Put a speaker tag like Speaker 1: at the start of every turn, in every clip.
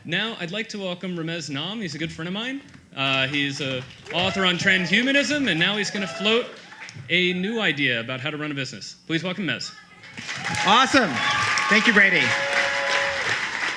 Speaker 1: Now, I'd like to welcome Ramez Naam. He's a good friend of mine. He's an author on transhumanism, and now he's going to float a new idea about how to run a business. Please welcome Mez.
Speaker 2: Awesome. Thank you, Brady.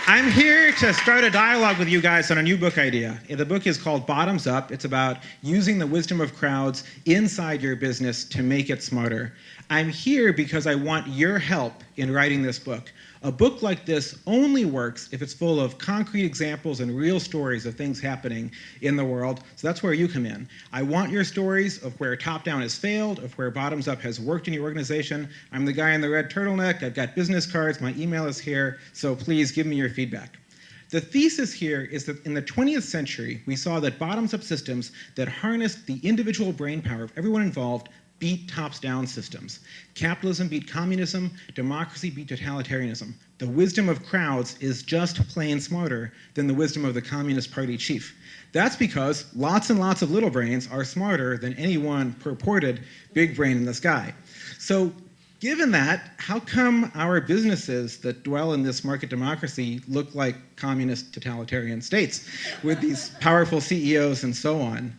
Speaker 2: I'm here to start a dialogue with you guys on a new book idea. The book is called Bottoms Up. It's about using the wisdom of crowds inside your business to make it smarter. I'm here because I want your help in writing this book. A book like this only works if it's full of concrete examples and real stories of things happening in the world. So that's where you come in. I want your stories of where top-down has failed, of where bottoms-up has worked in your organization. I'm the guy in the red turtleneck. I've got business cards. My email is here. So please give me your feedback. The thesis here is that in the 20th century, we saw that bottoms-up systems that harnessed the individual brain power of everyone involved beat tops-down systems. Capitalism beat communism, democracy beat totalitarianism. The wisdom of crowds is just plain smarter than the wisdom of the Communist Party chief. That's because lots and lots of little brains are smarter than any one purported big brain in the sky. So given that, how come our businesses that dwell in this market democracy look like communist totalitarian states with these powerful CEOs and so on?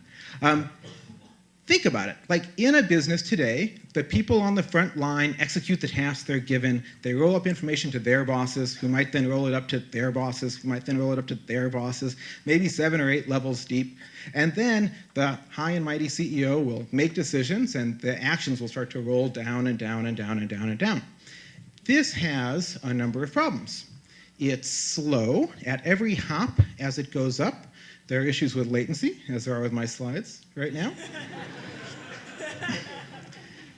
Speaker 2: Think about it. Like in a business today, the people on the front line execute the tasks they're given. They roll up information to their bosses, who might then roll it up to their bosses, who might then roll it up to their bosses, maybe 7 or 8 levels deep. And then the high and mighty CEO will make decisions, and the actions will start to roll down and down and down and down and down. This has a number of problems. It's slow at every hop as it goes up. There are issues with latency, as there are with my slides right now.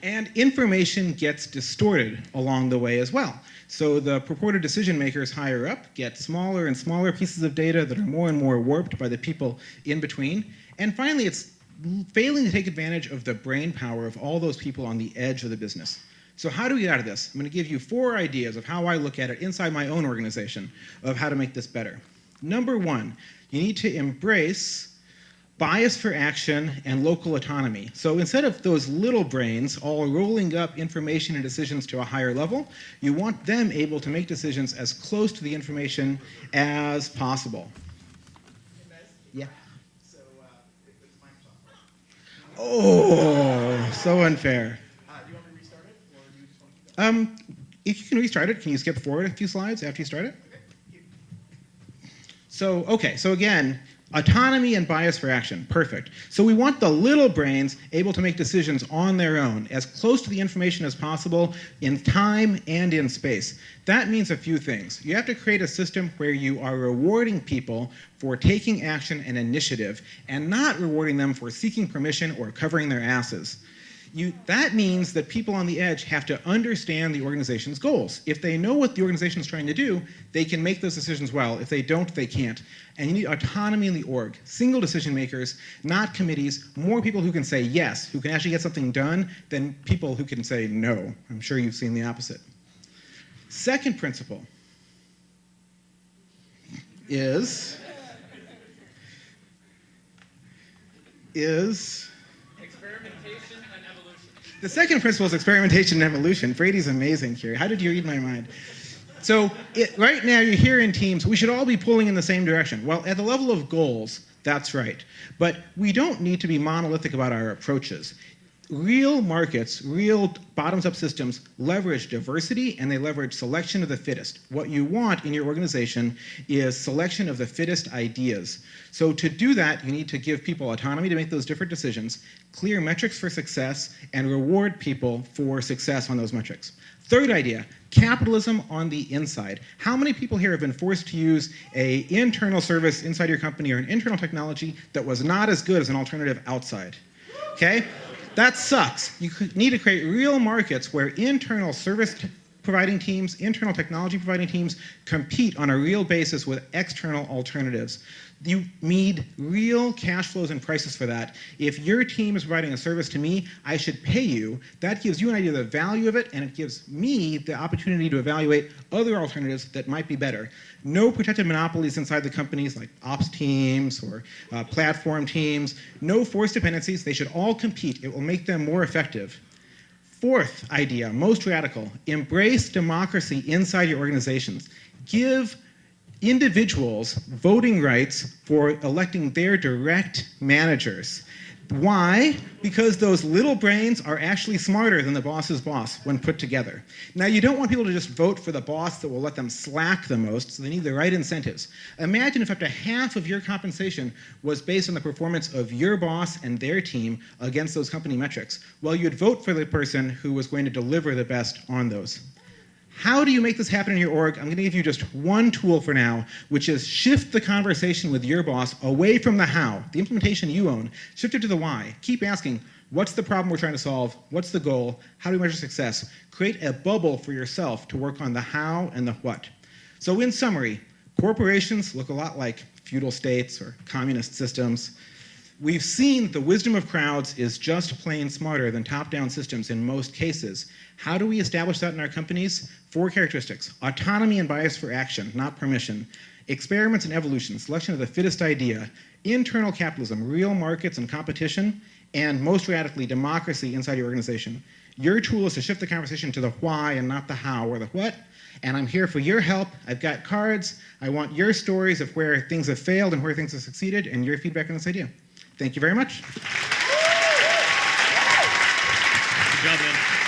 Speaker 2: And information gets distorted along the way as well. So the purported decision makers higher up get smaller and smaller pieces of data that are more and more warped by the people in between. And finally, it's failing to take advantage of the brain power of all those people on the edge of the business. So how do we get out of this? I'm going to give you 4 ideas of how I look at it inside my own organization of how to make this better. Number 1, you need to embrace bias for action and local autonomy. So instead of those little brains all rolling up information and decisions to a higher level, you want them able to make decisions as close to the information as possible.
Speaker 3: Hey, Mez?
Speaker 2: Yeah.
Speaker 3: So, it's Microsoft.
Speaker 2: Oh, so unfair.
Speaker 3: Do you want me to restart it, or do you just want to keep going?
Speaker 2: If you can restart it, can you skip forward a few slides after you start it?
Speaker 3: Okay.
Speaker 2: So again, autonomy and bias for action, perfect. So we want the little brains able to make decisions on their own, as close to the information as possible in time and in space. That means a few things. You have to create a system where you are rewarding people for taking action and initiative, and not rewarding them for seeking permission or covering their asses. That means that people on the edge have to understand the organization's goals. If they know what the organization is trying to do, they can make those decisions well. If they don't, they can't. And you need autonomy in the org. Single decision makers, not committees, more people who can say yes, who can actually get something done, than people who can say no. I'm sure you've seen the opposite. Second principle is
Speaker 1: Experimentation and evolution.
Speaker 2: the second principle is experimentation and evolution. Brady's amazing here. How did you read my mind? So right now you're here in teams. We should all be pulling in the same direction. Well, at the level of goals, that's right. But we don't need to be monolithic about our approaches. Real markets, real bottoms-up systems leverage diversity, and they leverage selection of the fittest. What you want in your organization is selection of the fittest ideas. So to do that, you need to give people autonomy to make those different decisions, clear metrics for success, and reward people for success on those metrics. Third idea, capitalism on the inside. How many people here have been forced to use an internal service inside your company or an internal technology that was not as good as an alternative outside? Okay? That sucks. You need to create real markets where internal service providing teams, internal technology providing teams compete on a real basis with external alternatives. You need real cash flows and prices for that. If your team is providing a service to me, I should pay you. That gives you an idea of the value of it, and it gives me the opportunity to evaluate other alternatives that might be better. No protected monopolies inside the companies like ops teams or platform teams. No forced dependencies. They should all compete. It will make them more effective. Fourth idea, most radical, embrace democracy inside your organizations. Give individuals voting rights for electing their direct managers. Why? Because those little brains are actually smarter than the boss's boss when put together. Now, you don't want people to just vote for the boss that will let them slack the most, so they need the right incentives. Imagine if up to half of your compensation was based on the performance of your boss and their team against those company metrics. Well, you'd vote for the person who was going to deliver the best on those. How do you make this happen in your org? I'm going to give you just one tool for now, which is shift the conversation with your boss away from the how, the implementation you own, shift it to the why. Keep asking, what's the problem we're trying to solve? What's the goal? How do we measure success? Create a bubble for yourself to work on the how and the what. So in summary, corporations look a lot like feudal states or communist systems. We've seen the wisdom of crowds is just plain smarter than top-down systems in most cases. How do we establish that in our companies? 4 characteristics: autonomy and bias for action, not permission; experiments and evolution, selection of the fittest idea; internal capitalism, real markets and competition; and most radically, democracy inside your organization. Your tool is to shift the conversation to the why and not the how or the what. And I'm here for your help. I've got cards. I want your stories of where things have failed and where things have succeeded, and your feedback on this idea. Thank you very much.
Speaker 1: Good job, man.